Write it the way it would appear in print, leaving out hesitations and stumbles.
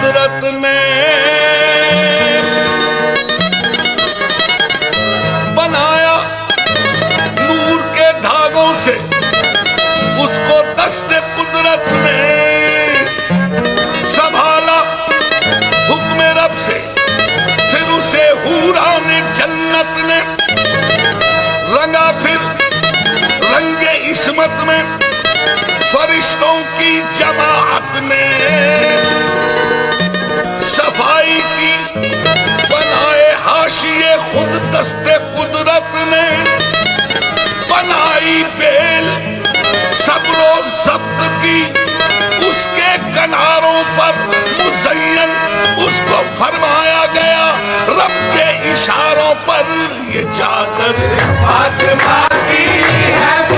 قدرت نے بنایا نور کے دھاگوں سے اس کو دست قدرت نے سنبھالا حکم رب سے پھر اسے حوران جنت نے رنگا پھر رنگ عصمت میں فرشتوں کی جماعت نے صفائی کی بنائے حاشیے خود دست قدرت نے بنائی بیل صبر و ضبط کی اس کے کناروں پر مزین اس کو فرمایا گیا رب کے اشاروں پر یہ چادر فاطمہ کی ہے